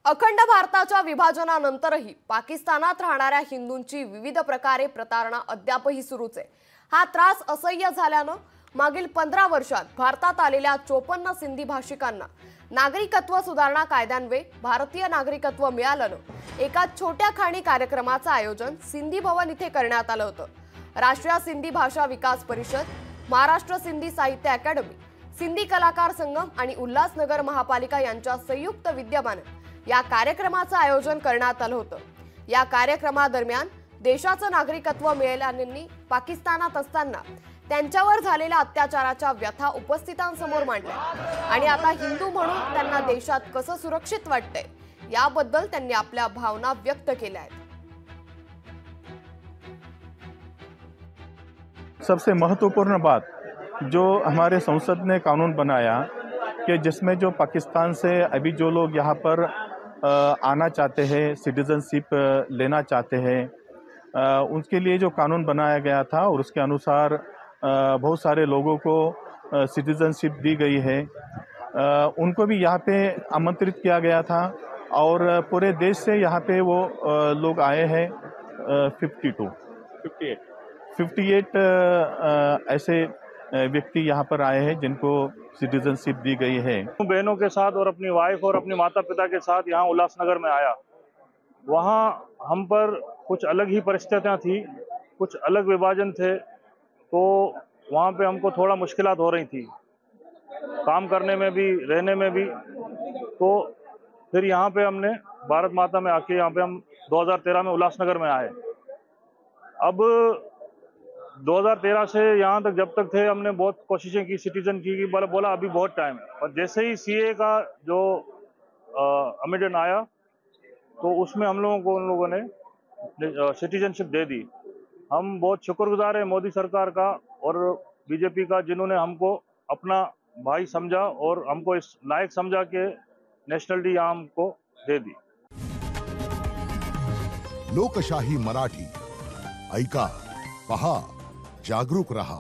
अखंड भारताच्या विभाजनानंतरही पाकिस्तानात राहणाऱ्या हिंदूंची विविध प्रकारे प्रतारणा अद्यापही सुरूच आहे। हा त्रास असह्य झाल्यानं मागील 15 वर्षात भारतात आलेल्या 54 सिंधी भाषिकांना नागरिकत्व सुधारणा कायद्यान्वये भारतीय नागरिकत्व मिळाल्यानं एका छोट्या खाणी कार्यक्रमाचं आयोजन सिंधी भवन इथे करण्यात आलं होतं। राष्ट्रीय सिंधी भाषा विकास परिषद, महाराष्ट्र सिंधी साहित्य अकादमी, सिंधी कलाकार संगम आणि उल्हासनगर महापालिका यांच्या संयुक्त विद्यमाने या कार्यक्रमाचं आयोजन करण्यात आलं होतं। या कार्यक्रमादरम्यान देशाचं नागरिकत्व मिळाल्याने पाकिस्तानात असताना त्यांच्यावर झालेल्या अत्याचाराच्या व्यथा उपस्थितांसमोर मांडल्या आणि आता हिंदू म्हणून त्यांना देशात कसं सुरक्षित वाटतंय याबद्दल त्यांनी आपल्या भावना व्यक्त केल्या आहेत। सबसे महत्वपूर्ण बात जो हमारे संसद ने कानून बनाया कि जिसमें जो पाकिस्तान से अभी जो लोग यहाँ पर आना चाहते हैं, सिटीजनशिप लेना चाहते हैं, उनके लिए जो कानून बनाया गया था और उसके अनुसार बहुत सारे लोगों को सिटीजनशिप दी गई है। उनको भी यहाँ पे आमंत्रित किया गया था और पूरे देश से यहाँ पे वो लोग आए हैं। 58 ऐसे व्यक्ति यहाँ पर आए हैं जिनको सिटीजनशिप दी गई है। बहनों के साथ और अपनी वाइफ और अपने माता पिता के साथ यहाँ उल्लासनगर में आया। वहाँ हम पर कुछ अलग ही परिस्थितियाँ थी, कुछ अलग विभाजन थे, तो वहाँ पे हमको थोड़ा मुश्किलात हो रही थी, काम करने में भी, रहने में भी। तो फिर यहाँ पे हमने भारत माता में आके यहाँ पे हम 2013 में उल्लासनगर में आए। अब 2013 से यहाँ तक जब तक थे हमने बहुत कोशिशें की, सिटीजन की बोला अभी बहुत टाइम है। और जैसे ही सीए का जो अमेंडमेंट आया तो उसमें हम लोगों को उन लोगों ने सिटीजनशिप दे दी। हम बहुत शुक्रगुजार हैं मोदी सरकार का और बीजेपी का, जिन्होंने हमको अपना भाई समझा और हमको इस लायक समझा कि नेशनलिटी यहाँ हमको दे दी। लोकशाही मराठी ऐका, पहा, जागरूक रहा।